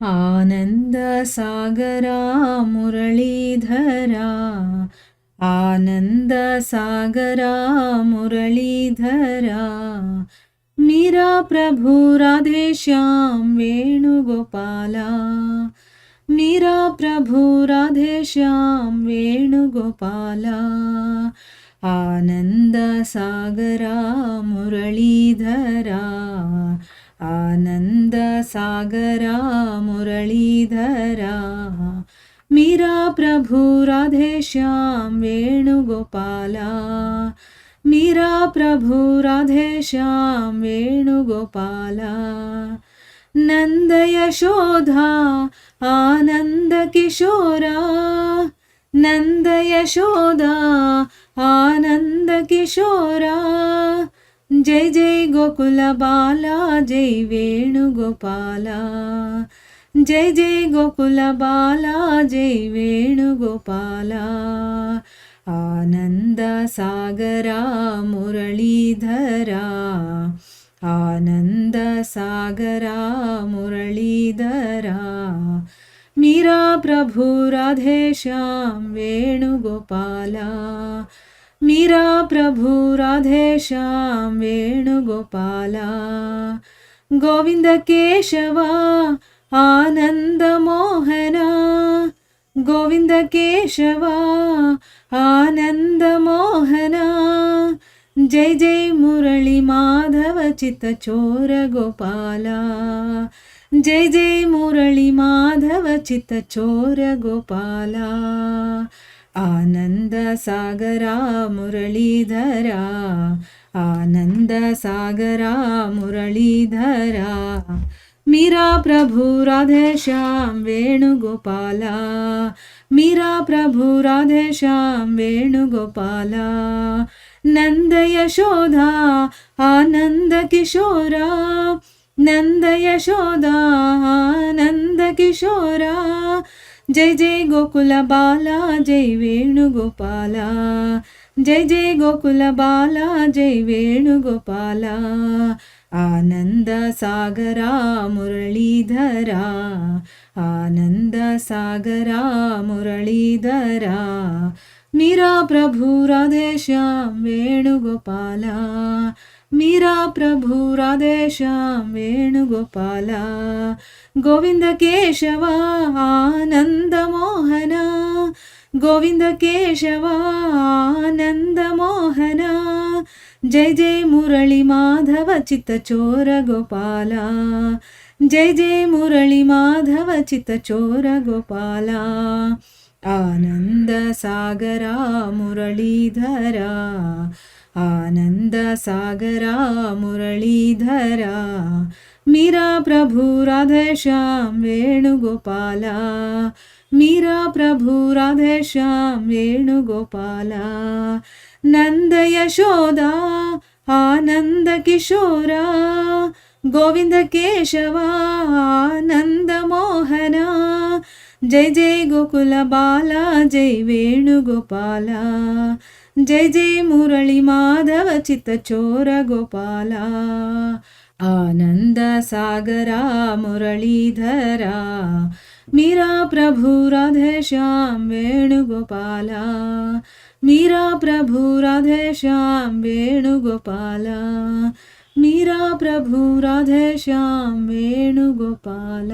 ಆನಂದ ಸಾಗರ ಮುರಳೀಧರ, ಆನಂದ ಸಾಗರ ಮುರಳೀಧರ, ಮೀರಾ ಪ್ರಭು ರಾಧೇಶ್ಯಾಮ್ ವೇಣುಗೋಪಾಲ, ಮೀರಾ ಪ್ರಭು ರಾಧೇಶ್ಯಾಮ್ ವೇಣುಗೋಪಾಲ, ಆನಂದ ಸಾಗರ ಮುರಳೀಧರ, ಆನಂದ ಸಾಗರ ಮುರಳೀಧರ, ಮೀರಾ ಪ್ರಭು ರಾಧೇಶ್ಯಾಮ್ ವೇಣುಗೋಪಾಲ, ಮೀರಾ ಪ್ರಭು ರಾಧೇಶ್ಯಾಮ್ ವೇಣುಗೋಪಾಲ, ನಂದ ಯಶೋಧ ಆನಂದ ಕಿಶೋರ, ನಂದ ಯಶೋಧ ಆನಂದ ಕಿಶೋರ, ಜೈ ಜೈ ಗೋಕುಲ ಬಾಲ ಜೈ ವೇಣುಗೋಪಾಲ, ಜೈ ಜೈ ಗೋಕುಲ ಬಾಲ ಜೈ ವೇಣುಗೋಪಾಲ, ಆನಂದ ಸಾಗರ ಮುರಳೀಧರ, ಆನಂದ ಸಾಗರ ಮುರಳೀಧರ, ಮೀರಾ ಪ್ರಭು ರಾಧೇಶ್ಯಾಮ್ ವೇಣುಗೋಪಾಲ, ಮೀರಾ ಪ್ರಭು ರಾಧೇಶ್ಯಾಮ್ ವೇಣುಗೋಪಾಲ, ಗೋವಿಂದ ಕೇಶವ ಆನಂದ ಮೋಹನ, ಗೋವಿಂದ ಕೇಶವ ಆನಂದ ಮೋಹನ, ಜೈ ಜೈ ಮುರಳಿ ಮಾಧವ ಚಿತ್ತ ಚೋರ ಗೋಪಾಲ, ಜೈ ಜೈ ಮುರಳಿ ಮಾಧವ ಚಿತ್ತ ಚೋರ ಗೋಪಾಲ, ಆನಂದ ಸಾಗರ ಮುರಳೀಧರ, ಆನಂದ ಸಾಗರ ಮುರಳೀಧರ, ಮೀರಾ ಪ್ರಭು ರಾಧೇಶ್ಯಾಮ್ ವೇಣುಗೋಪಾಲ, ಮೀರಾ ಪ್ರಭು ರಾಧೇಶ್ಯಾಮ್ ವೇಣುಗೋಪಾಲ, ನಂದ ಯಶೋಧ ಆನಂದ ಕಿಶೋರ, ನಂದ ಯಶೋಧ ಆನಂದ ಕಿಶೋರ, ಜೈ ಜೈ ಗೋಕುಲ ಬಾಲ ಜೈ ವೇಣುಗೋಪಾಲ, ಜೈ ಜೈ ಗೋಕುಲ ಬಾಲ ಜೈ ವೇಣುಗೋಪಾಲ, ಆನಂದ ಸಾಗರ ಮುರಳೀಧರ, ಆನಂದ ಸಾಗರ ಮುರಳೀಧರ, ಮೀರಾ ಪ್ರಭು ರಾಧೇಶ್ಯಾಮ್ ವೇಣುಗೋಪಾಲ, ಮೀರಾ ಪ್ರಭು ರಾಧೇಶ್ಯಾಮ್ ವೇಣುಗೋಪಾಲ, ಗೋವಿಂದ ಕೇಶವ ಆನಂದ ಮೋಹನ, ಗೋವಿಂದ ಕೇಶವ ಆನಂದ ಮೋಹನ, ಜೈ ಜೈ ಮುರಳಿ ಮಾಧವ ಚಿತ್ತ ಚೋರ ಗೋಪಾಲ, ಜೈ ಜೈ ಮುರಳಿ ಮಾಧವ ಚಿತ್ತ ಚೋರ ಗೋಪಾಲ, ಆನಂದ ಸಾಗರ ಮುರಳೀಧರ, ಆನಂದ ಸಾಗರ ಮುರಳೀಧರ, ಮೀರಾ ಪ್ರಭು ರಾಧೇಶ್ಯಾಮ್ ವೇಣುಗೋಪಾಲ, ಮೀರಾ ಪ್ರಭು ರಾಧೇಶ್ಯಾಮ್ ವೇಣುಗೋಪಾಲ, ನಂದ ಯಶೋಧ ಆನಂದ ಕಿಶೋರ, ಗೋವಿಂದ ಕೇಶವ ಆನಂದ ಮೋಹನ, ಜೈ ಜೈ ಗೋಕುಲ ಬಾಲ ಜೈ ವೇಣುಗೋಪಾಲ, ಜೈ ಜೈ ಮುರಳಿ ಮಾಧವ ಚಿತ್ತ ಚೋರ ಗೋಪಾಲ, ಆನಂದ ಸಾಗರ ಮುರಳೀಧರ, ಮೀರಾ ಪ್ರಭು ರಾಧೇಶ್ಯಾಮ್ ವೇಣುಗೋಪಾಲ, ಮೀರಾ ಪ್ರಭು ರಾಧೇಶ್ಯಾಮ್ ವೇಣುಗೋಪಾಲ, ಮೀರಾ ಪ್ರಭು ರಾಧೇಶ್ಯಾಮ್ ವೇಣುಗೋಪಾಲ.